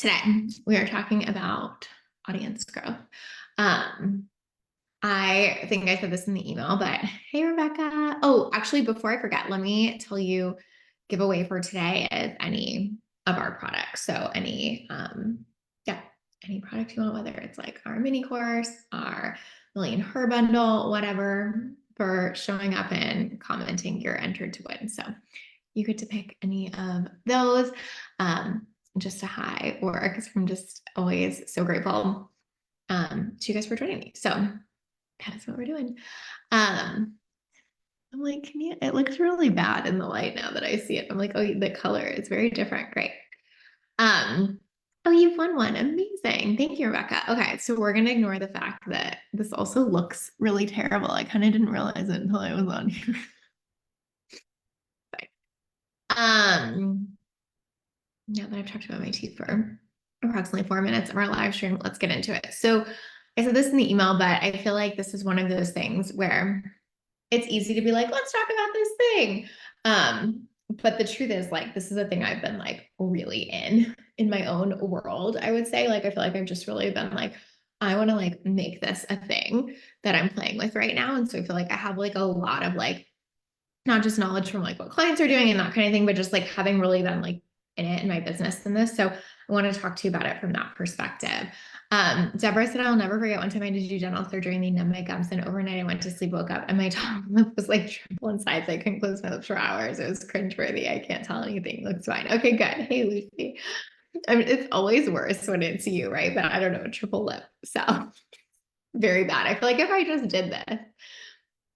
Today, we are talking about audience growth. I think I said this in the email, but hey, Rebecca. Oh, actually, before I forget, let me tell you, giveaway for today is any of our products. So any product you want, whether it's like our mini course, our Million Her bundle, whatever, for showing up and commenting, you're entered to win. So you get to pick any of those. Just a hi, or because I'm just always so grateful to you guys for joining me. So that is what we're doing. I'm like, it looks really bad in the light now that I see it. I'm like, oh, the color is very different. Great. Oh, you've won one. Amazing. Thank you, Rebecca. Okay, so we're gonna ignore the fact that this also looks really terrible. I kind of didn't realize it until I was on here. Now that I've talked about my teeth for approximately 4 minutes of our live stream, let's get into it. So I said this in the email, but I feel like this is one of those things where it's easy to be like, let's talk about this thing. But the truth is, like, this is a thing I've been like really in my own world, I would say. Like, I feel like I've just really been like, I want to like make this a thing that I'm playing with right now. And so I feel like I have like a lot of like, not just knowledge from like what clients are doing and that kind of thing, but just like having really been like in it in my business in this. So I want to talk to you about it from that perspective. Deborah said, I'll never forget one time I did do dental surgery and they numbed my gums, and overnight I went to sleep, woke up, and my top lip was like triple in size. I couldn't close my lips for hours. It was cringeworthy. I can't tell anything. Looks fine. Okay, good. Hey, Lucy. I mean, it's always worse when it's you, right? But I don't know, triple lip. So very bad. I feel like if I just did this,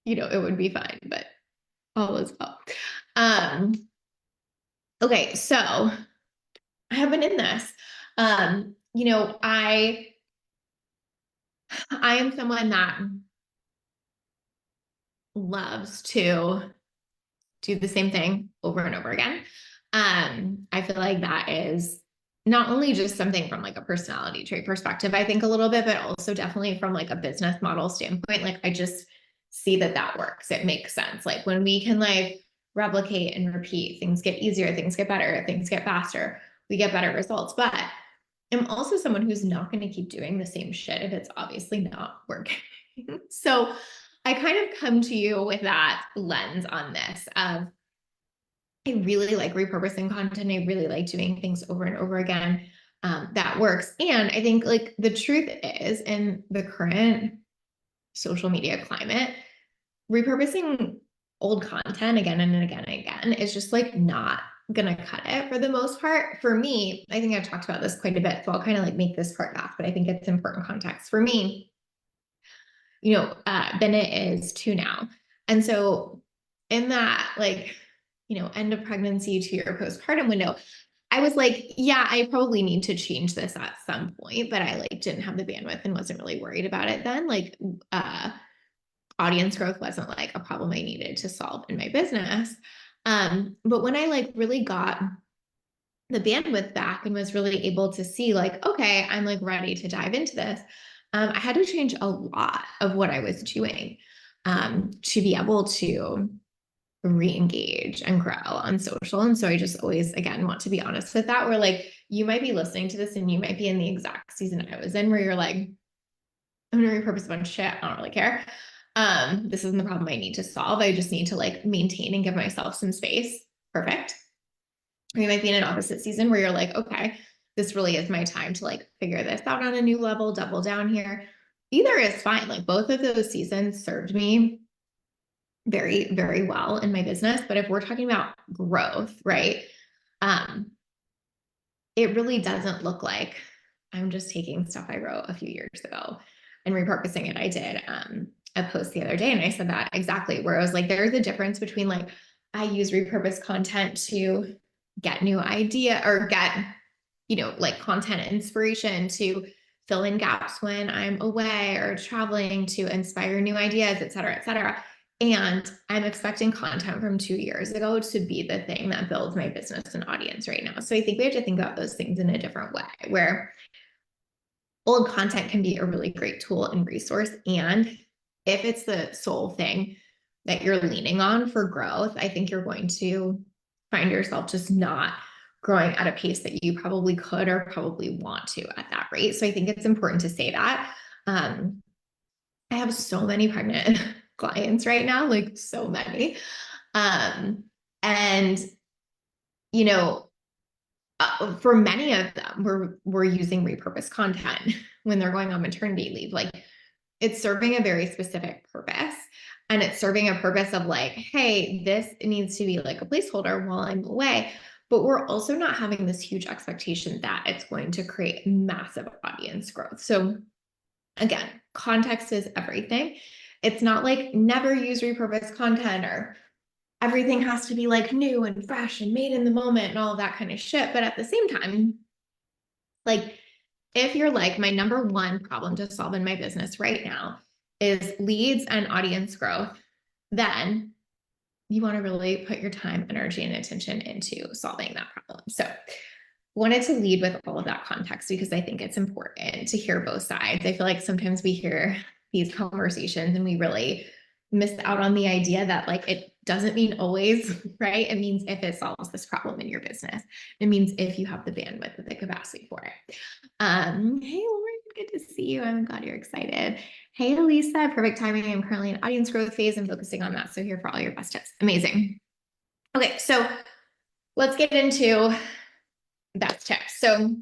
it would be fine, but all is well. Okay, so I have been in this. I am someone that loves to do the same thing over and over again. I feel like that is not only just something from like a personality trait perspective, I think a little bit, but also definitely from like a business model standpoint. Like I just see that works. It makes sense. Like when we can like replicate and repeat, things get easier, things get better, things get faster, we get better results. But I'm also someone who's not going to keep doing the same shit if it's obviously not working. So I kind of come to you with that lens on this of I really like repurposing content. I really like doing things over and over again. That works. And I think like the truth is, in the current social media climate, repurposing old content again and again and again is just like not gonna cut it for the most part. For me, I think I've talked about this quite a bit, so I'll kind of like make this part fast, but I think it's important context for me. Bennett is 2 now. And so in that, like, end of pregnancy to your postpartum window, I was like, yeah, I probably need to change this at some point, but I like didn't have the bandwidth and wasn't really worried about it then. Like, audience growth wasn't like a problem I needed to solve in my business. But when I like really got the bandwidth back and was really able to see like, okay, I'm like ready to dive into this, I had to change a lot of what I was doing to be able to re-engage and grow on social. And so I just always, again, want to be honest with that, where like, you might be listening to this and you might be in the exact season I was in where you're like, I'm going to repurpose a bunch of shit. I don't really care. This isn't the problem I need to solve. I just need to like maintain and give myself some space. Perfect. Or you might be in an opposite season where you're like, okay, this really is my time to like figure this out on a new level, double down here. Either is fine. Like both of those seasons served me very, very well in my business. But if we're talking about growth, right? It really doesn't look like I'm just taking stuff I wrote a few years ago and repurposing it. I did a post the other day and I said that exactly, where I was like, there's a difference between like, I use repurposed content to get new idea or get, like content inspiration to fill in gaps when I'm away or traveling, to inspire new ideas, et cetera, et cetera. And I'm expecting content from 2 years ago to be the thing that builds my business and audience right now. So I think we have to think about those things in a different way, where old content can be a really great tool and resource. And if it's the sole thing that you're leaning on for growth, I think you're going to find yourself just not growing at a pace that you probably could or probably want to at that rate. So I think it's important to say that. I have so many pregnant clients right now, like so many. And, you know, for many of them, we're using repurposed content when they're going on maternity leave. Like it's serving a very specific purpose. And it's serving a purpose of like, hey, this needs to be like a placeholder while I'm away. But we're also not having this huge expectation that it's going to create massive audience growth. So again, context is everything. It's not like never use repurposed content or everything has to be like new and fresh and made in the moment and all of that kind of shit. But at the same time, like if you're like, my number one problem to solve in my business right now is leads and audience growth, then you want to really put your time, energy, and attention into solving that problem. So wanted to lead with all of that context because I think it's important to hear both sides. I feel like sometimes we hear these conversations and we really miss out on the idea that like it doesn't mean always, right? It means if it solves this problem in your business. It means if you have the bandwidth and the capacity for it. Hey Lauren, good to see you. I'm glad you're excited. Hey Elisa, perfect timing. I'm currently in audience growth phase and focusing on that. So here for all your best tips. Amazing. Okay, so let's get into best tips. So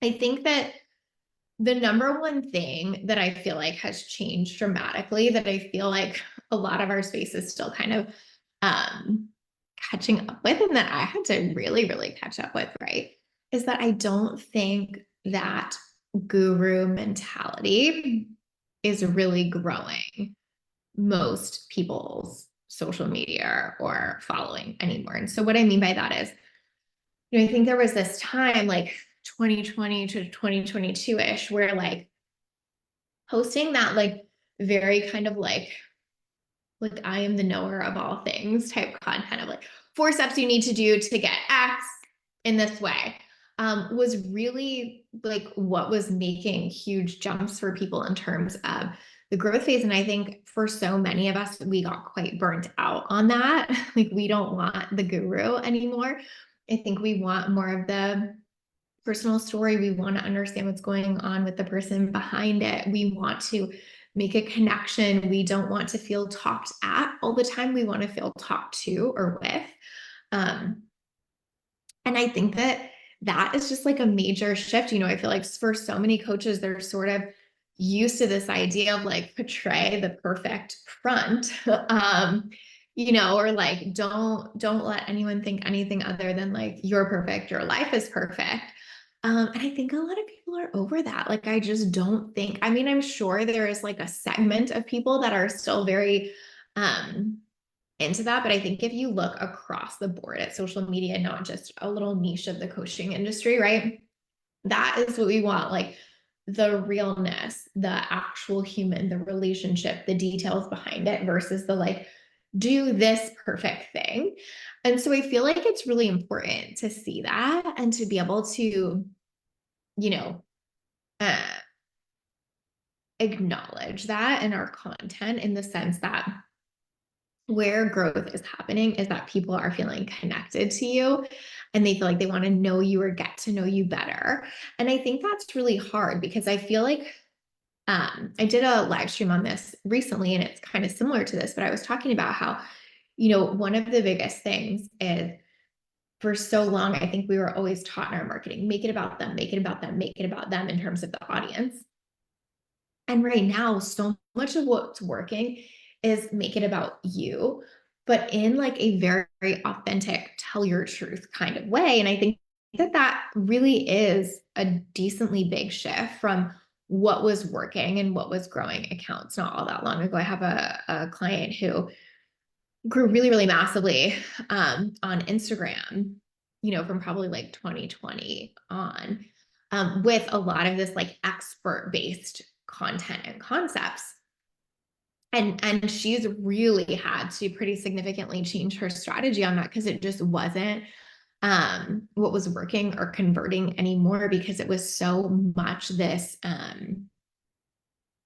I think that the number one thing that I feel like has changed dramatically, that I feel like a lot of our space is still kind of catching up with, and that I had to really, really catch up with, right, is that I don't think that guru mentality is really growing most people's social media or following anymore. And so what I mean by that is, I think there was this time like 2020 to 2022-ish where like posting that like very kind of like I am the knower of all things type content of like 4 steps you need to do to get X in this way was really like what was making huge jumps for people in terms of the growth phase. And I think for so many of us, we got quite burnt out on that. Like we don't want the guru anymore. I think we want more of the personal story. We want to understand what's going on with the person behind it. We want to make a connection. We don't want to feel talked at all the time. We want to feel talked to or with. And I think that that is just like a major shift. I feel like for so many coaches, they're sort of used to this idea of like portray the perfect front. Or like don't let anyone think anything other than like you're perfect, your life is perfect. And I think a lot of people are over that. Like, I just don't think, I'm sure there is like a segment of people that are still very into that. But I think if you look across the board at social media, not just a little niche of the coaching industry, right? That is what we want. Like the realness, the actual human, the relationship, the details behind it versus the like, do this perfect thing. And so I feel like it's really important to see that and to be able to, uh, acknowledge that in our content in the sense that where growth is happening is that people are feeling connected to you and they feel like they want to know you or get to know you better. And I think that's really hard because I feel like I did a live stream on this recently and it's kind of similar to this, but I was talking about how, one of the biggest things is for so long, I think we were always taught in our marketing, make it about them, make it about them, make it about them in terms of the audience. And right now, so much of what's working is make it about you, but in like a very, very authentic, tell your truth kind of way. And I think that that really is a decently big shift from what was working and what was growing accounts not all that long ago. I have a client who grew really, really massively on Instagram, from probably like 2020 on, with a lot of this like expert-based content and concepts. And she's really had to pretty significantly change her strategy on that because it just wasn't what was working or converting anymore because it was so much this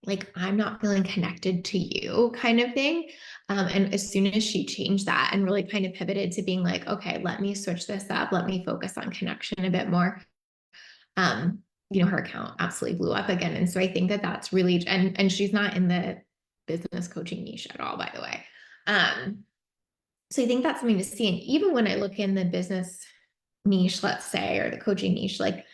like, I'm not feeling connected to you kind of thing. And as soon as she changed that and really kind of pivoted to being like, okay, let me switch this up, let me focus on connection a bit more. Um, her account absolutely blew up again. And so I think that that's really, and she's not in the business coaching niche at all, by the way. So I think that's something to see. And even when I look in the business niche, let's say, or the coaching niche, like,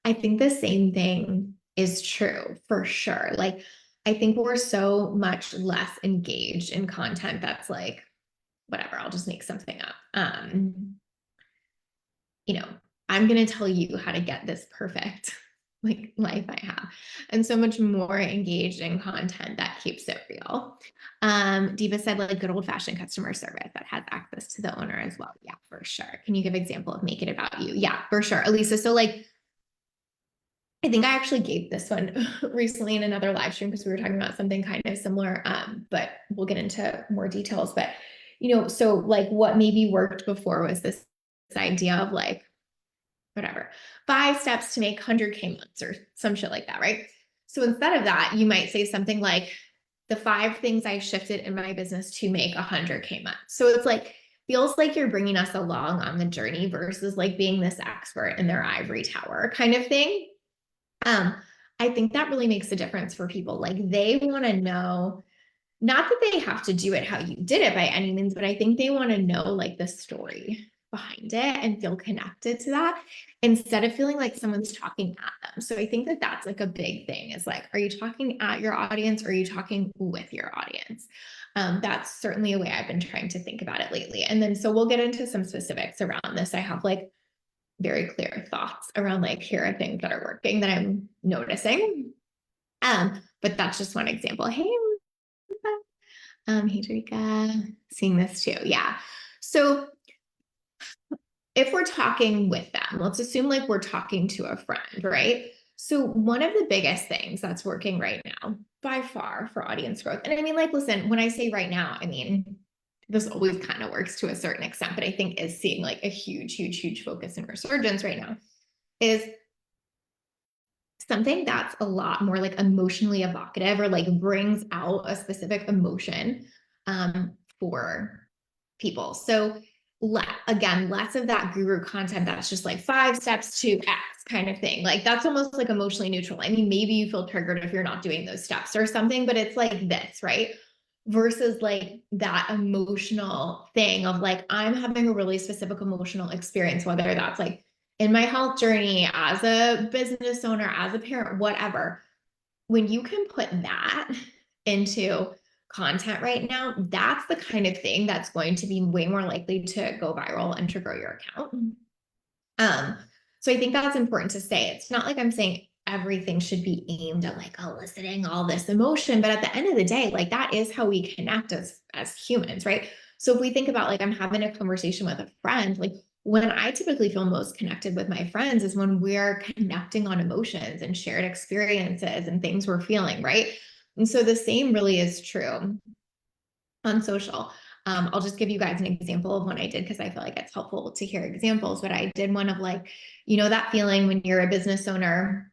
I think the same thing is true for sure. Like, I think we're so much less engaged in content that's like, whatever, I'll just make something up. You know, I'm going to tell you how to get this perfect like life I have, and so much more engaged in content that keeps it real. Diva said like good old fashioned customer service that has access to the owner as well. Yeah, for sure. Can you give example of make it about you? Yeah, for sure. Elisa, so like, I think I actually gave this one recently in another live stream because we were talking about something kind of similar, but we'll get into more details. But, so like what maybe worked before was this idea of like, whatever, 5 steps to make 100K months or some shit like that, right? So instead of that, you might say something like the 5 things I shifted in my business to make 100K months. So it's like, feels like you're bringing us along on the journey versus like being this expert in their ivory tower kind of thing. I think that really makes a difference for people. Like they want to know, not that they have to do it how you did it by any means, but I think they want to know like the story behind it and feel connected to that instead of feeling like someone's talking at them. So I think that that's like a big thing is like, are you talking at your audience or are you talking with your audience? That's certainly a way I've been trying to think about it lately. And then, so we'll get into some specifics around this. I have like very clear thoughts around like, here are things that are working that I'm noticing. But that's just one example. Hey, Hedrika, seeing this too. Yeah. So if we're talking with them, let's assume like we're talking to a friend, right? So one of the biggest things that's working right now by far for audience growth, and I mean, like, listen, when I say right now, I mean, this always kind of works to a certain extent, but I think is seeing like a huge, huge, huge focus and resurgence right now is something that's a lot more like emotionally evocative or like brings out a specific emotion for people. So again, less of that guru content that's just like 5 steps to X kind of thing. Like that's almost like emotionally neutral. I mean, maybe you feel triggered if you're not doing those steps or something, but it's like this, right? Versus like that emotional thing of like, I'm having a really specific emotional experience, whether that's like in my health journey, as a business owner, as a parent, whatever. When you can put that into content right now, that's the kind of thing that's going to be way more likely to go viral and to grow your account. So I think that's important to say. It's not like I'm saying everything should be aimed at like eliciting all this emotion, but at the end of the day, like that is how we connect as humans, right? So if we think about like I'm having a conversation with a friend, like when I typically feel most connected with my friends is when we're connecting on emotions and shared experiences and things we're feeling, right? And so the same really is true on social. I'll just give you guys an example of one I did because I feel like it's helpful to hear examples, but I did one of like, that feeling when you're a business owner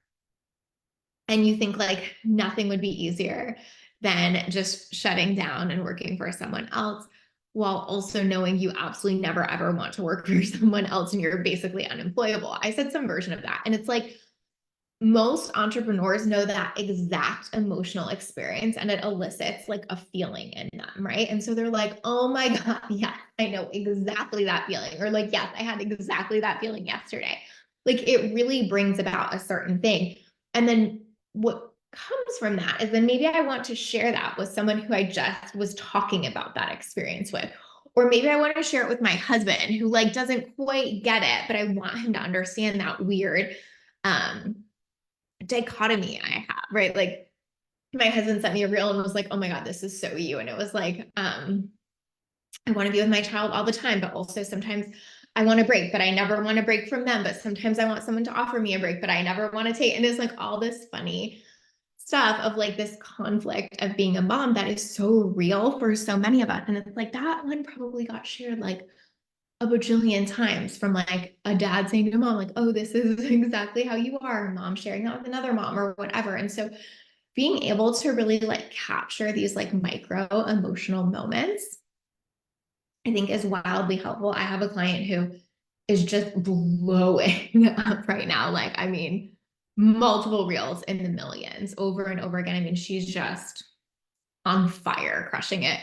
and you think like nothing would be easier than just shutting down and working for someone else while also knowing you absolutely never ever want to work for someone else and you're basically unemployable. I said some version of that. And it's like, most entrepreneurs know that exact emotional experience and it elicits like a feeling in them, right? And so they're like, oh my God, yes, I know exactly that feeling. Or like, yes, I had exactly that feeling yesterday. Like it really brings about a certain thing. And then what comes from that is then maybe I want to share that with someone who I just was talking about that experience with. Or maybe I want to share it with my husband who like doesn't quite get it, but I want him to understand that weird dichotomy I have, right? Like my husband sent me a reel and was like, oh my God, this is so you. And it was like, I want to be with my child all the time, but also sometimes I want a break, but I never want to break from them. But sometimes I want someone to offer me a break, but I never want to take. And it's like all this funny stuff of like this conflict of being a mom that is so real for so many of us. And it's like that one probably got shared like a bajillion times from like a dad saying to mom, like, oh, this is exactly how you are. Mom sharing that with another mom or whatever. And so being able to really like capture these like micro emotional moments, I think is wildly helpful. I have a client who is just blowing up right now. Like, I mean, multiple reels in the millions over and over again. I mean, she's just on fire, crushing it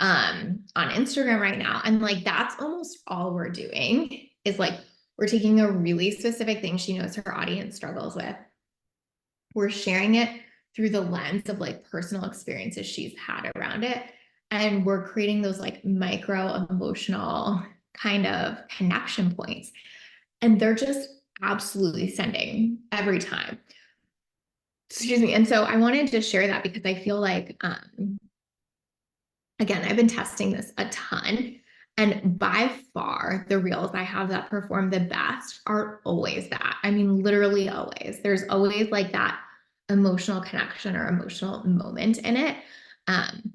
on Instagram right now. And like, that's almost all we're doing is like, we're taking a really specific thing she knows her audience struggles with. We're sharing it through the lens of like personal experiences she's had around it. And we're creating those like micro emotional kind of connection points. And they're just absolutely sending every time. Excuse me. And so I wanted to share that because I feel like, again, I've been testing this a ton. And by far, the reels I have that perform the best are always that. I mean, literally always. There's always like that emotional connection or emotional moment in it. Um,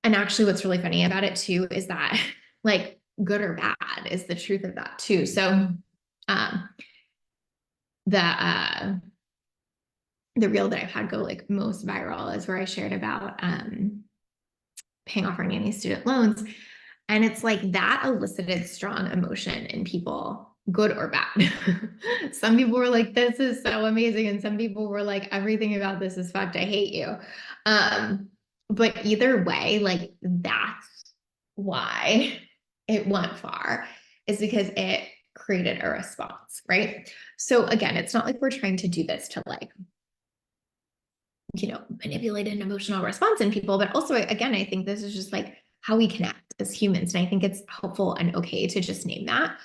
and actually, what's really funny about it too is that, like, good or bad is the truth of that too. So, um, the the reel that I've had go like most viral is where I shared about paying off our nanny student loans. And it's like that elicited strong emotion in people, good or bad. Some people were like, this is so amazing. And some people were like, everything about this is fucked. I hate you. But either way, like that's why it went far, is because it created a response, right? So again, it's not like we're trying to do this to like, manipulate an emotional response in people, but also, again, I think this is just like how we connect as humans. And I think it's helpful and okay to just name that,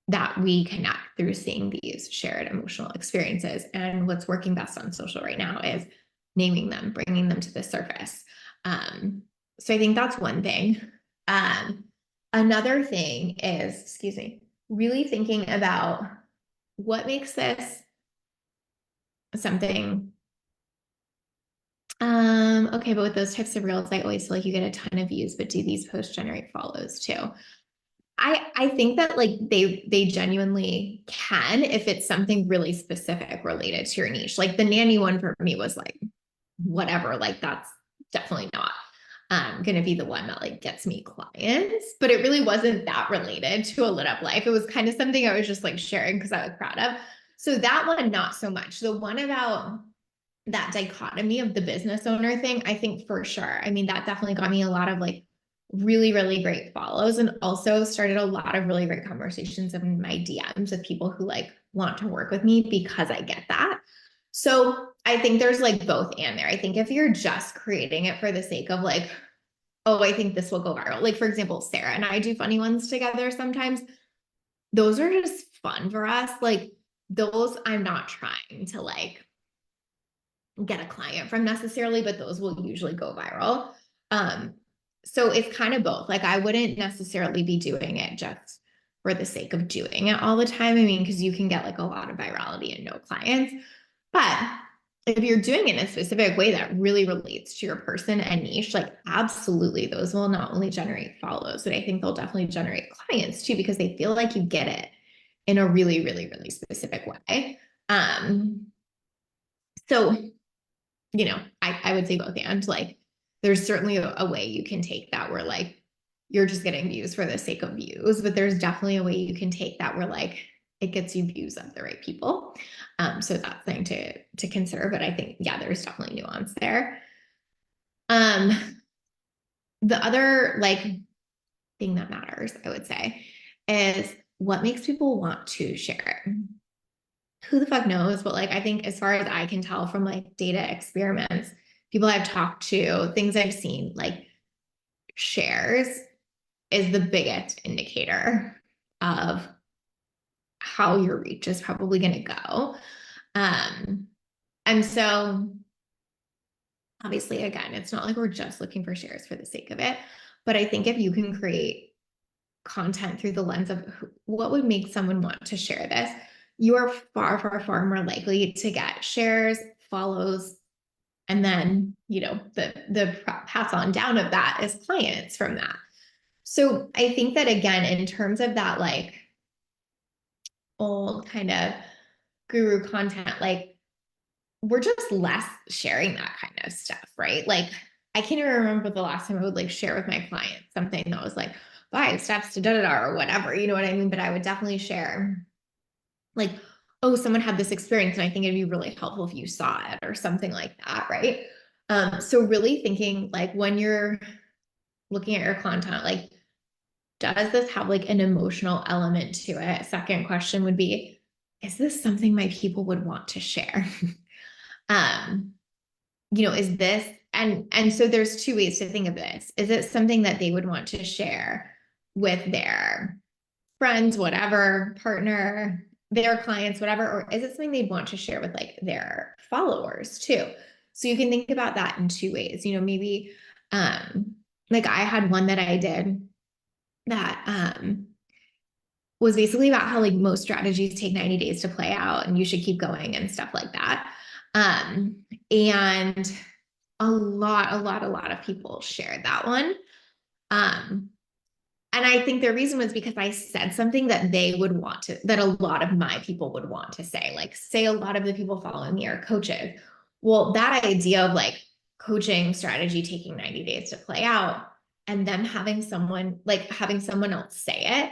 that we connect through seeing these shared emotional experiences. And what's working best on social right now is naming them, bringing them to the surface. So I think that's one thing. Another thing is, excuse me, really thinking about what makes this something. Okay, but with those types of reels, I always feel like you get a ton of views, but do these posts generate follows too? I think that like they genuinely can if it's something really specific related to your niche. Like the nanny one for me was like whatever, like that's definitely not gonna be the one that like gets me clients, but it really wasn't that related to a lit up life. It was kind of something I was just like sharing because I was proud of. So that one, not so much. The one about that dichotomy of the business owner thing, I think for sure. I mean, that definitely got me a lot of like really, really great follows, and also started a lot of really great conversations in my DMs with people who like want to work with me because I get that. So I think there's like both and there. I think if you're just creating it for the sake of like, oh, I think this will go viral. Like, for example, Sarah and I do funny ones together sometimes. Those are just fun for us. Like, those I'm not trying to like get a client from necessarily, but those will usually go viral. So it's kind of both. Like I wouldn't necessarily be doing it just for the sake of doing it all the time. I mean, because you can get like a lot of virality and no clients. But if you're doing it in a specific way that really relates to your person and niche, like absolutely, those will not only generate follows, but I think they'll definitely generate clients too, because they feel like you get it in a really, really, really specific way. So I would say both and like there's certainly a way you can take that where like you're just getting views for the sake of views, but there's definitely a way you can take that where like it gets you views of the right people. So that's something to consider, but I think, yeah, there's definitely nuance there. The other like thing that matters, I would say, is what makes people want to share it. Who the fuck knows? But like, I think as far as I can tell from like data experiments, people I've talked to, things I've seen, like shares is the biggest indicator of how your reach is probably going to go. And so obviously, again, it's not like we're just looking for shares for the sake of it. But I think if you can create content through the lens of what would make someone want to share this, you are far, far, far more likely to get shares, follows, and then, the pass on down of that is clients from that. So I think that again, in terms of that, like old kind of guru content, like we're just less sharing that kind of stuff, right? Like I can't even remember the last time I would like share with my clients something that was like 5 steps to da da da or whatever, you know what I mean? But I would definitely share like, oh, someone had this experience and I think it'd be really helpful if you saw it or something like that, right? So really thinking like when you're looking at your content, like, does this have like an emotional element to it? Second question would be, is this something my people would want to share? um, is this, and so there's two ways to think of this. Is it something that they would want to share with their friends, whatever, partner, their clients, whatever, or is it something they'd want to share with like their followers too? So you can think about that in two ways. Maybe like I had one that I did that was basically about how like most strategies take 90 days to play out and you should keep going and stuff like that. And a lot of people shared that one. Um, and I think the reason was because I said something that they would want to, that a lot of my people would want to say, like, say a lot of the people following me are coaches. Well, that idea of like coaching strategy taking 90 days to play out and them having someone else say it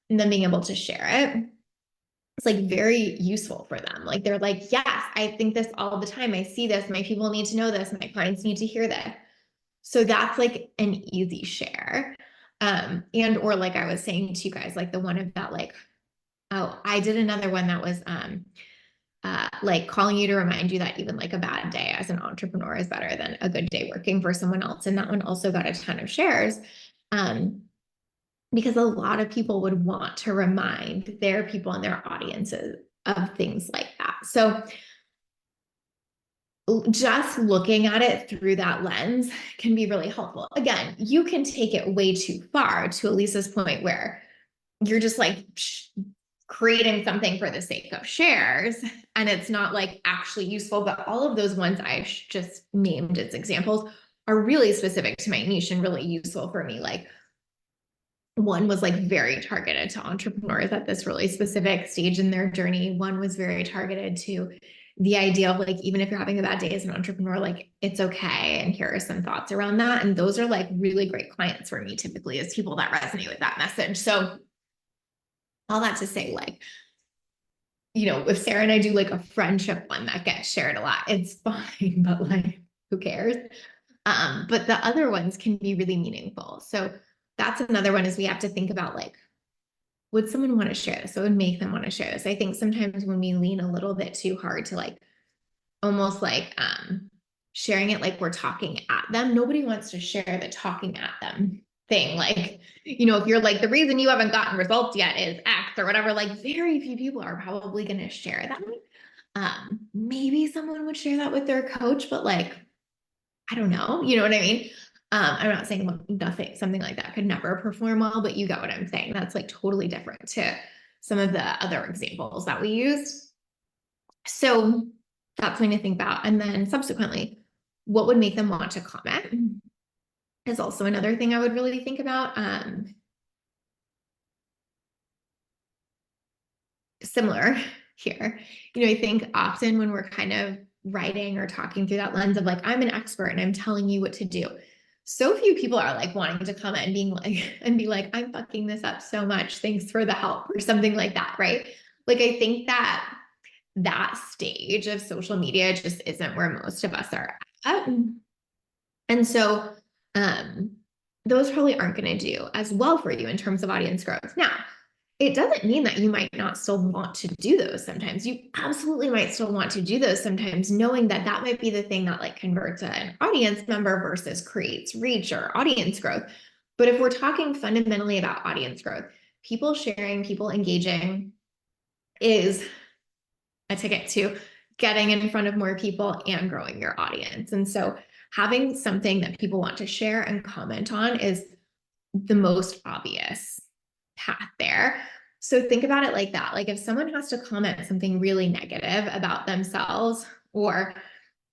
and then being able to share it, it's like very useful for them. Like, they're like, yes, I think this all the time. I see this. My people need to know this. My clients need to hear this. So that's like an easy share. And or like I was saying to you guys, like the one of that, like, oh, I did another one that was like calling you to remind you that even like a bad day as an entrepreneur is better than a good day working for someone else. And that one also got a ton of shares. Because a lot of people would want to remind their people and their audiences of things like that. So just looking at it through that lens can be really helpful. Again, you can take it way too far to Elisa's point where you're just like creating something for the sake of shares and it's not like actually useful. But all of those ones I just named as examples are really specific to my niche and really useful for me. Like one was like very targeted to entrepreneurs at this really specific stage in their journey. One was very targeted to the idea of like, even if you're having a bad day as an entrepreneur, like it's okay. And here are some thoughts around that. And those are like really great clients for me typically as people that resonate with that message. So all that to say, like, if Sarah and I do like a friendship one that gets shared a lot, it's fine, but like, who cares? But the other ones can be really meaningful. So that's another one is we have to think about like, would someone want to share this? What would make them want to share this? I think sometimes when we lean a little bit too hard to like, almost like sharing it like we're talking at them, nobody wants to share the talking at them thing. Like, if you're like, the reason you haven't gotten results yet is X or whatever, like very few people are probably going to share that. Maybe someone would share that with their coach, but like, I don't know, you know what I mean? I'm not saying nothing, something like that could never perform well, but you get what I'm saying. That's like totally different to some of the other examples that we used. So that's something to think about. And then subsequently, what would make them want to comment is also another thing I would really think about. Similar here. I think often when we're kind of writing or talking through that lens of like, I'm an expert and I'm telling you what to do. So few people are like wanting to comment and being like, and be like, I'm fucking this up so much. Thanks for the help or something like that. Right. Like, I think that stage of social media just isn't where most of us are at. And so, those probably aren't going to do as well for you in terms of audience growth. Now, it doesn't mean that you might not still want to do those sometimes. You absolutely might still want to do those sometimes, knowing that that might be the thing that like converts an audience member versus creates reach or audience growth. But if we're talking fundamentally about audience growth, people sharing, people engaging is a ticket to getting in front of more people and growing your audience. And so having something that people want to share and comment on is the most obvious path there. So think about it like that. Like if someone has to comment something really negative about themselves or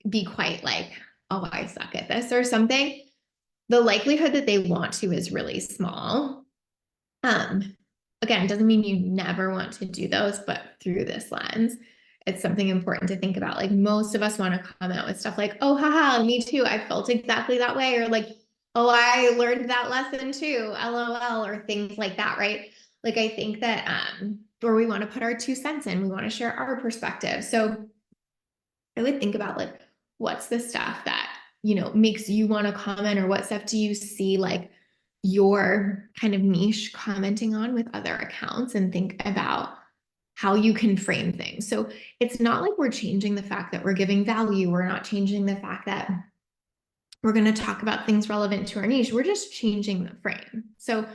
be quite like, oh, I suck at this or something, the likelihood that they want to is really small. Again, it doesn't mean you never want to do those, but through this lens, it's something important to think about. Like most of us want to comment with stuff like, oh, haha, me too. I felt exactly that way. Or like, oh, I learned that lesson too, LOL, or things like that, right? Like I think that, or we want to put our 2 cents in, we want to share our perspective. So I would think about like, what's the stuff that, makes you want to comment, or what stuff do you see like your kind of niche commenting on with other accounts, and think about how you can frame things. So it's not like we're changing the fact that we're giving value. We're not changing the fact that we're going to talk about things relevant to our niche. We're just changing the frame. So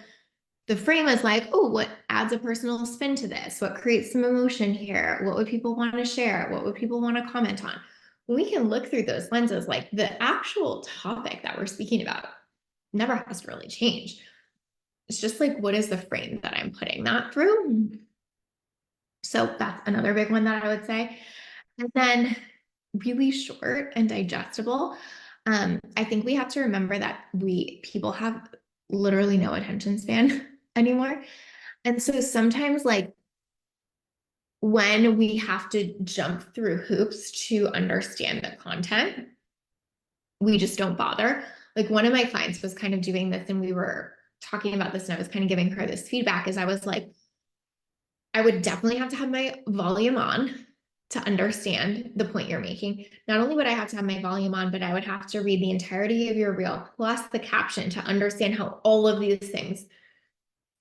the frame is like, oh, what adds a personal spin to this? What creates some emotion here? What would people want to share? What would people want to comment on? We can look through those lenses, like the actual topic that we're speaking about never has to really change. It's just like, what is the frame that I'm putting that through? So that's another big one that I would say. And then really short and digestible. I think we have to remember that people have literally no attention span anymore. And so sometimes like when we have to jump through hoops to understand the content, we just don't bother. Like one of my clients was kind of doing this, and we were talking about this, and I was kind of giving her this feedback, as I was like, I would definitely have to have my volume on to understand the point you're making. Not only would I have to have my volume on, but I would have to read the entirety of your reel plus the caption to understand how all of these things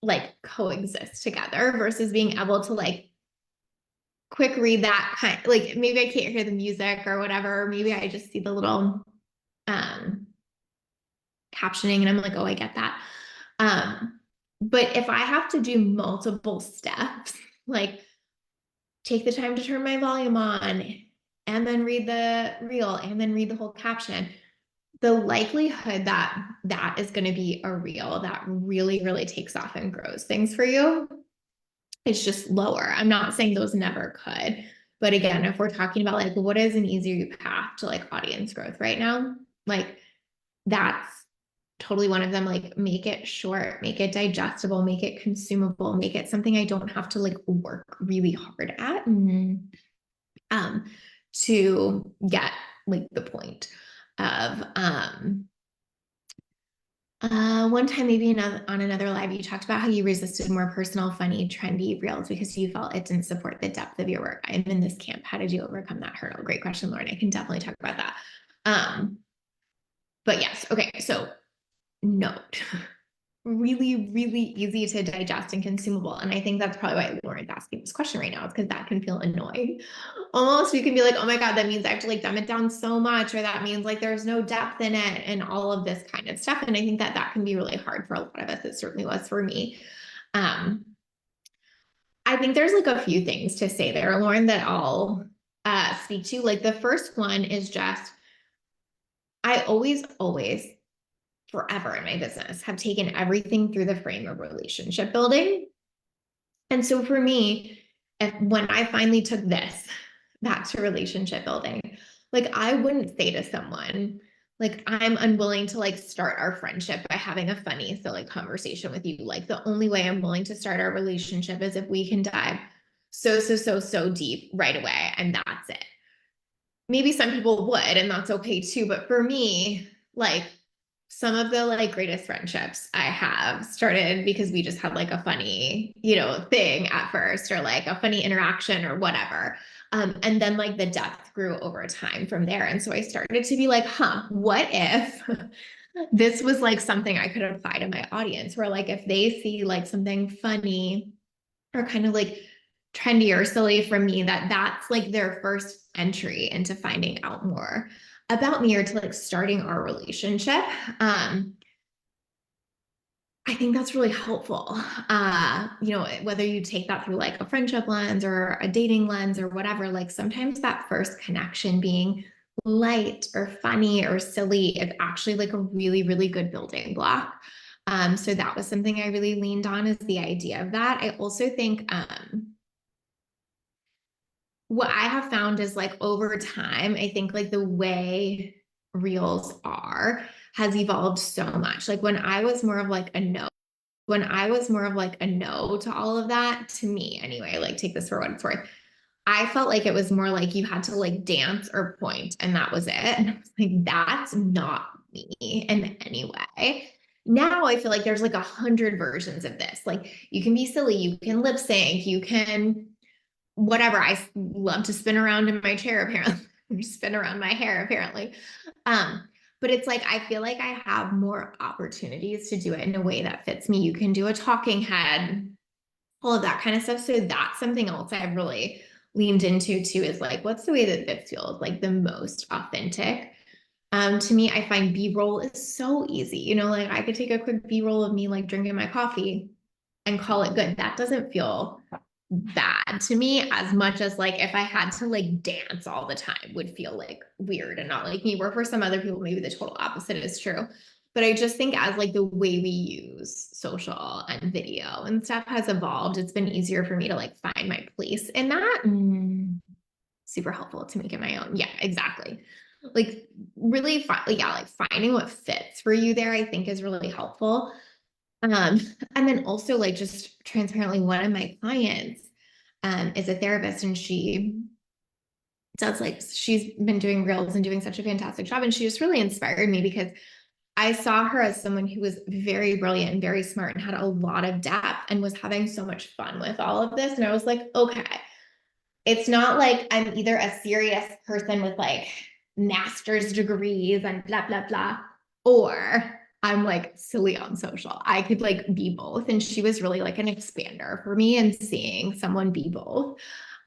like coexist together, versus being able to like quick read that kind, like maybe I can't hear the music or whatever, or maybe I just see the little captioning and I'm like, oh, I get that. But if I have to do multiple steps, like take the time to turn my volume on and then read the reel and then read the whole caption, the likelihood that that is going to be a reel that really, really takes off and grows things for you is just lower. I'm not saying those never could, but again, if we're talking about like, what is an easier path to like audience growth right now, like that's totally one of them. Like make it short, make it digestible, make it consumable, make it something I don't have to like work really hard at to get like the point of one time maybe on another live, you talked about how you resisted more personal, funny, trendy reels because you felt it didn't support the depth of your work. I'm in this camp. How did you overcome that hurdle? Great question, Lauren. I can definitely talk about that. But yes, okay, so note. Really, really easy to digest and consumable. And I think that's probably why Lauren's asking this question right now, is because that can feel annoying. Almost we can be like, oh my God, that means I have to like dumb it down so much, or that means like there's no depth in it and all of this kind of stuff. And I think that that can be really hard for a lot of us. It certainly was for me. I think there's like a few things to say there, Lauren, that I'll speak to. Like the first one is just, I always forever in my business have taken everything through the frame of relationship building. And so for me, when I finally took this back to relationship building, like I wouldn't say to someone, like I'm unwilling to like start our friendship by having a funny, silly conversation with you. Like the only way I'm willing to start our relationship is if we can dive so deep right away. And that's it. Maybe some people would, and that's okay too. But for me, like some of the like greatest friendships I have started because we just had like a funny, thing at first, or like a funny interaction or whatever. And then like the depth grew over time from there. And so I started to be like, what if this was like something I could apply to my audience, where like if they see like something funny or kind of like trendy or silly from me, that's like their first entry into finding out more about me, or to like starting our relationship. I think that's really helpful. Whether you take that through like a friendship lens or a dating lens or whatever, like sometimes that first connection being light or funny or silly is actually like a really, really good building block. So that was something I really leaned on, is the idea of that. I also think what I have found is like over time, I think like the way reels has evolved so much. Like when I was more of like a no to all of that, to me anyway, like take this for what it's worth. I felt like it was more like you had to like dance or point and that was it. And I was like, that's not me in any way. Now I feel like there's like 100 versions of this. Like you can be silly, you can lip sync, you can whatever. I love to spin around in my chair apparently. Spin around my hair apparently. Um, but it's like I feel like I have more opportunities to do it in a way that fits me. You can do a talking head, all of that kind of stuff. So that's something else I've really leaned into too, is like, what's the way that this feels like the most authentic? To me, I find B-roll is so easy. You know, like I could take a quick B-roll of me like drinking my coffee and call it good. That doesn't feel bad to me as much as like if I had to like dance all the time would feel like weird and not like me. Where for some other people, maybe the total opposite is true. But I just think as like the way we use social and video and stuff has evolved, it's been easier for me to like find my place in that. Super helpful to make it my own. Yeah, exactly. Like really, yeah, like finding what fits for you there, I think is really helpful. Um, and then also like just transparently, one of my clients is a therapist and she does like she's been doing reels and doing such a fantastic job. And she just really inspired me because I saw her as someone who was very brilliant and very smart and had a lot of depth and was having so much fun with all of this. And I was like, okay, it's not like I'm either a serious person with like master's degrees and blah, blah, blah, or I'm like silly on social. I could like be both. And she was really like an expander for me and seeing someone be both.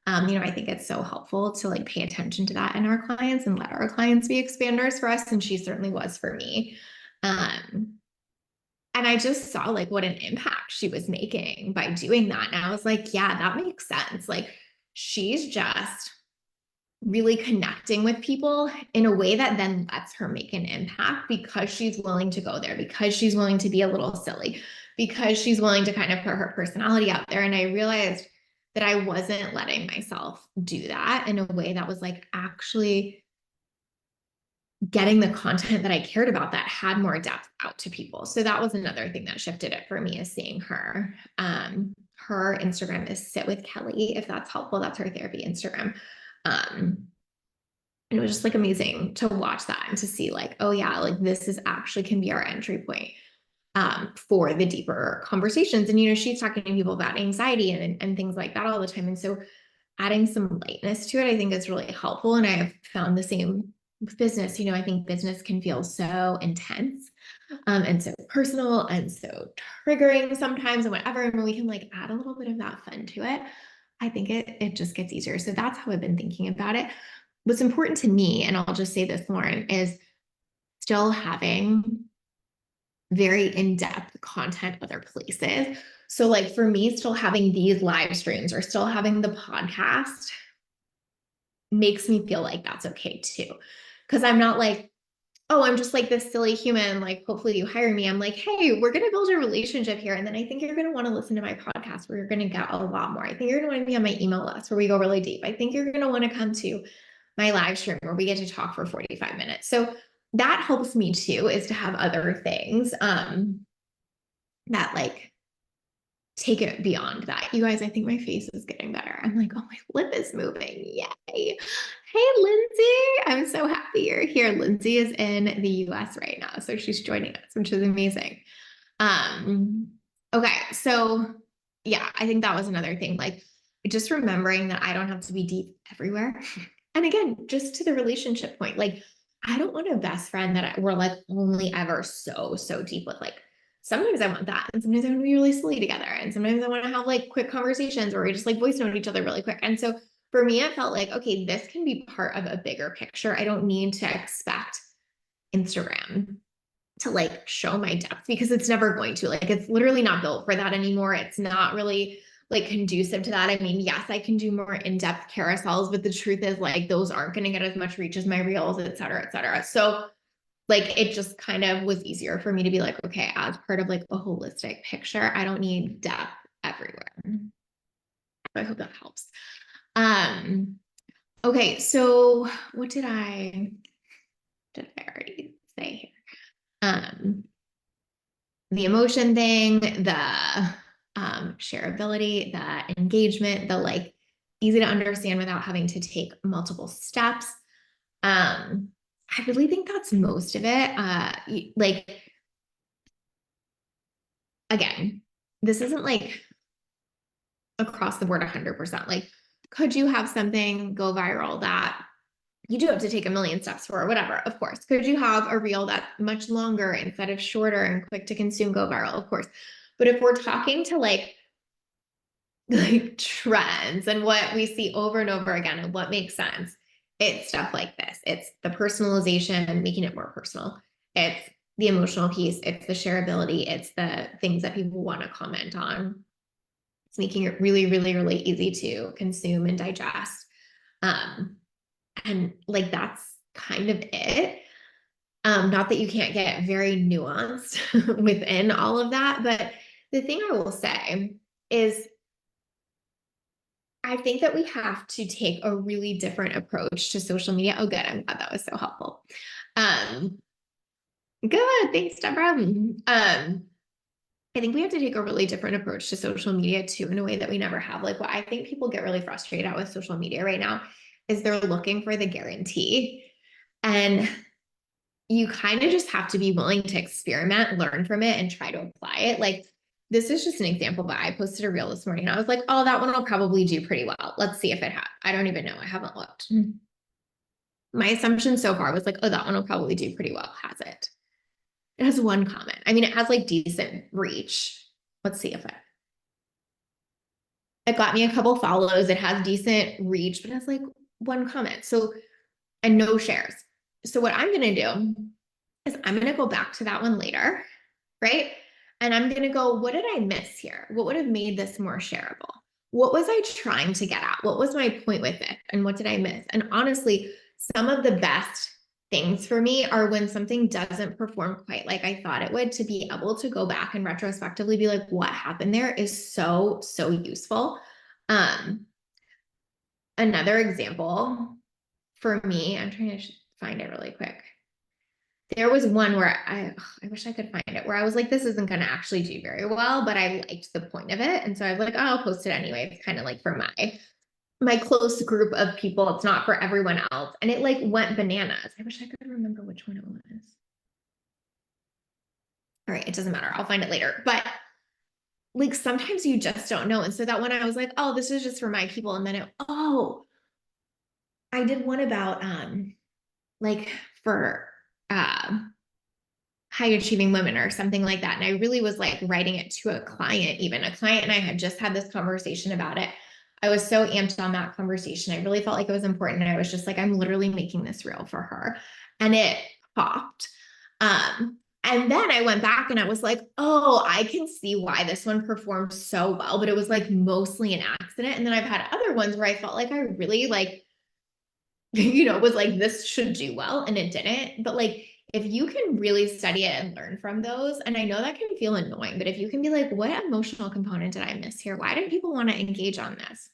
I think it's so helpful to like pay attention to that in our clients and let our clients be expanders for us. And she certainly was for me. Um, and I just saw like what an impact she was making by doing that. And I was like, yeah, that makes sense. Like she's just really connecting with people in a way that then lets her make an impact because she's willing to go there, because she's willing to be a little silly, because she's willing to kind of put her personality out there. And I realized that I wasn't letting myself do that in a way that was like actually getting the content that I cared about that had more depth out to people. So that was another thing that shifted it for me, is seeing her. Her Instagram is Sit with Kelly, if that's helpful. That's her therapy Instagram. And it was just like amazing to watch that and to see like, oh yeah, like this is actually can be our entry point for the deeper conversations. And, she's talking to people about anxiety and things like that all the time. And so adding some lightness to it, I think is really helpful. And I have found the same with business. I think business can feel so intense and so personal and so triggering sometimes and whatever. And when we can like add a little bit of that fun to it, I think it just gets easier. So that's how I've been thinking about it. What's important to me, and I'll just say this, Lauren, is still having very in-depth content other places. So like for me, still having these live streams or still having the podcast makes me feel like that's okay too. Because I'm not like, oh, I'm just like this silly human. Like, hopefully you hire me. I'm like, hey, we're going to build a relationship here. And then I think you're going to want to listen to my podcast where you're going to get a lot more. I think you're going to want to be on my email list where we go really deep. I think you're going to want to come to my live stream where we get to talk for 45 minutes. So that helps me too, is to have other things that like take it beyond that. You guys, I think my face is getting better. I'm like, oh, my lip is moving. Yay. Hey, Lindsay. I'm so happy you're here. Lindsay is in the US right now. So she's joining us, which is amazing. Okay. So yeah, I think that was another thing. Like just remembering that I don't have to be deep everywhere. And again, just to the relationship point, like I don't want a best friend that we're like only ever so deep with. Like sometimes I want that. And sometimes I want to be really silly together. And sometimes I want to have like quick conversations where we just like voice note each other really quick. And so for me, it felt like, okay, this can be part of a bigger picture. I don't need to expect Instagram to like show my depth because it's never going to. Like it's literally not built for that anymore. It's not really like conducive to that. I mean, yes, I can do more in-depth carousels, but the truth is like those aren't going to get as much reach as my reels, et cetera, et cetera. So like it just kind of was easier for me to be like, okay, as part of like a holistic picture, I don't need depth everywhere. I hope that helps. Okay, so what did I already say here? The emotion thing, the shareability, the engagement, the like easy to understand without having to take multiple steps. I really think that's most of it. Like, again, this isn't like across the board 100%. Like, could you have something go viral that you do have to take a million steps for, or whatever? Of course. Could you have a reel that's much longer instead of shorter and quick to consume go viral? Of course. But if we're talking to like trends and what we see over and over again and what makes sense, it's stuff like this. It's the personalization, making it more personal. It's the emotional piece. It's the shareability. It's the things that people want to comment on. It's making it really, really, really easy to consume and digest. And like, that's kind of it. Not that you can't get very nuanced within all of that, but the thing I will say is I think that we have to take a really different approach to social media. Oh, good. I'm glad that was so helpful. Good. Thanks, Deborah. I think we have to take a really different approach to social media too, in a way that we never have. Like, what I think people get really frustrated at with social media right now is they're looking for the guarantee. And you kind of just have to be willing to experiment, learn from it, and try to apply it. Like, this is just an example, but I posted a reel this morning. I was like, oh, that one will probably do pretty well. Let's see if it had. I don't even know. I haven't looked. My assumption so far was like, oh, that one will probably do pretty well. Has it? It has one comment. I mean, it has like decent reach. Let's see if it got me a couple follows. It has decent reach, but it has like one comment. So, and no shares. So what I'm going to do is I'm going to go back to that one later, right? And I'm going to go, what did I miss here? What would have made this more shareable? What was I trying to get at? What was my point with it? And what did I miss? And honestly, some of the best things for me are when something doesn't perform quite like I thought it would, to be able to go back and retrospectively be like, what happened there is so, so useful. Another example for me, I'm trying to find it really quick. There was one where I wish I could find it, where I was like, this isn't going to actually do very well, but I liked the point of it. And so I was like, oh, I'll post it anyway. It's kind of like for my close group of people. It's not for everyone else. And it like went bananas. I wish I could remember which one it was. All right, it doesn't matter. I'll find it later. But like, sometimes you just don't know. And so that one I was like, oh, this is just for my people. And then I did one about like for high achieving women or something like that. And I really was like writing it to a client, even a client, and I had just had this conversation about it. I was so amped on that conversation. I really felt like it was important. And I was just like, I'm literally making this real for her. And it popped. And then I went back and I was like, oh, I can see why this one performed so well, but it was like mostly an accident. And then I've had other ones where I felt like I really like, was like, this should do well, and it didn't. But like, if you can really study it and learn from those, and I know that can feel annoying, but if you can be like, what emotional component did I miss here? Why didn't people want to engage on this?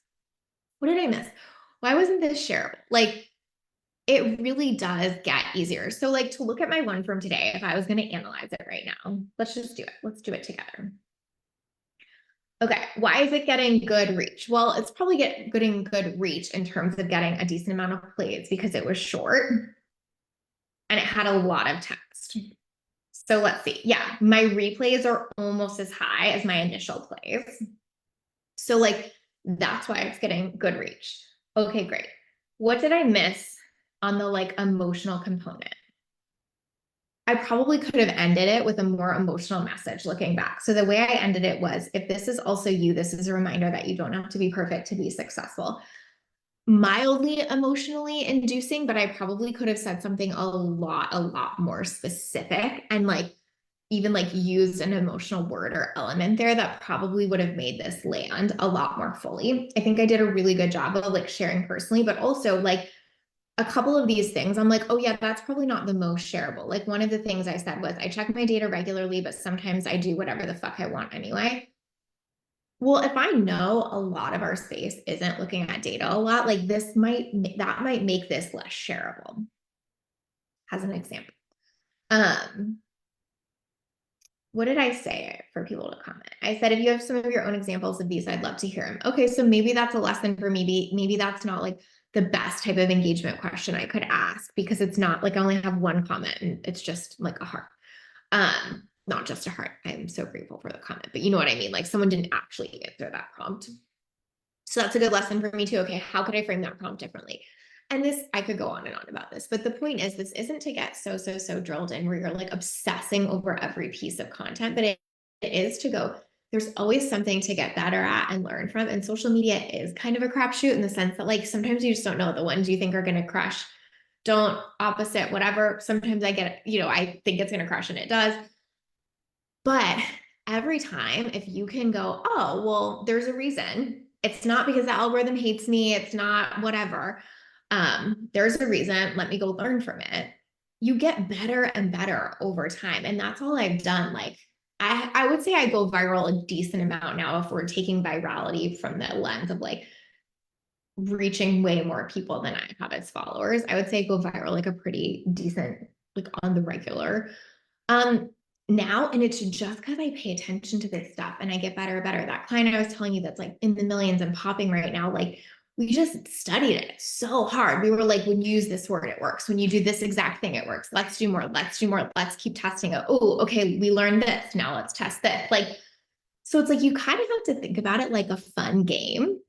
What did I miss? Why wasn't this shareable? Like, it really does get easier. So like, to look at my one from today, if I was going to analyze it right now, let's just do it. Let's do it together. Okay, why is it getting good reach? Well, it's probably getting good reach in terms of getting a decent amount of plays because it was short and it had a lot of text. So let's see. Yeah, my replays are almost as high as my initial plays. So like, that's why it's getting good reach. Okay, great. What did I miss on the like emotional component? I probably could have ended it with a more emotional message looking back. So the way I ended it was, if this is also you, this is a reminder that you don't have to be perfect to be successful. Mildly emotionally inducing, but I probably could have said something a lot more specific and like even like used an emotional word or element there that probably would have made this land a lot more fully. I think I did a really good job of like sharing personally, but also like a couple of these things, I'm like, oh yeah, that's probably not the most shareable. Like, one of the things I said was, I check my data regularly, but sometimes I do whatever the fuck I want anyway. Well, if I know a lot of our space isn't looking at data a lot, like that might make this less shareable, as an example. what did I say for people to comment? I said, if you have some of your own examples of these, I'd love to hear them. Okay, so maybe that's a lesson for me. Maybe that's not like the best type of engagement question I could ask, because it's not like I only have one comment and it's just like a heart. Not just a heart. I'm so grateful for the comment, but you know what I mean? Like someone didn't actually answer that prompt. So that's a good lesson for me too. Okay, how could I frame that prompt differently? And this, I could go on and on about this, but the point is, this isn't to get so drilled in where you're like obsessing over every piece of content, but it is to go, there's always something to get better at and learn from. And social media is kind of a crapshoot in the sense that like sometimes you just don't know the ones you think are going to crush. Don't opposite, whatever. Sometimes I get, I think it's going to crush and it does. But every time, if you can go, oh, well, there's a reason. It's not because the algorithm hates me. It's not whatever. There's a reason. Let me go learn from it. You get better and better over time. And that's all I've done. Like, I would say I go viral a decent amount now if we're taking virality from the lens of like reaching way more people than I have as followers. I would say I go viral like a pretty decent, like on the regular. Um, Now, and it's just because I pay attention to this stuff and I get better and better. That client I was telling you that's like in the millions and popping right now, like we just studied it so hard. We were like, when you use this word, it works. When you do this exact thing, it works. Let's do more. Let's do more. Let's keep testing it. Oh, okay, we learned this. Now let's test this. Like, so it's like you kind of have to think about it like a fun game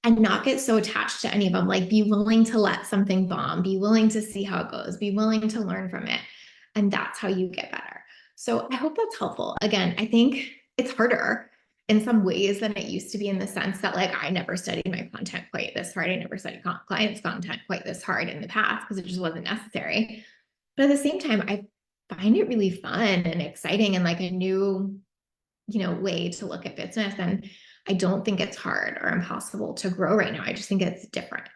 and not get so attached to any of them. Like, be willing to let something bomb, be willing to see how it goes, be willing to learn from it. And that's how you get better. So I hope that's helpful. Again, I think it's harder in some ways than it used to be, in the sense that like I never studied my content quite this hard. I never studied clients' content quite this hard in the past because it just wasn't necessary. But at the same time, I find it really fun and exciting and like a new, way to look at business. And I don't think it's hard or impossible to grow right now. I just think it's different.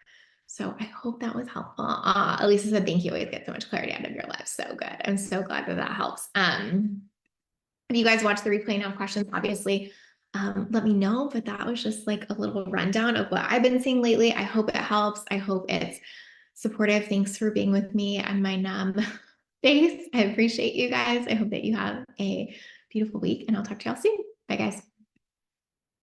So I hope that was helpful. Elisa said, thank you. Always get so much clarity out of your life. So good. I'm so glad that helps. If you guys watch the replay and have questions, obviously, let me know. But that was just like a little rundown of what I've been seeing lately. I hope it helps. I hope it's supportive. Thanks for being with me and my numb face. I appreciate you guys. I hope that you have a beautiful week, and I'll talk to y'all soon. Bye, guys.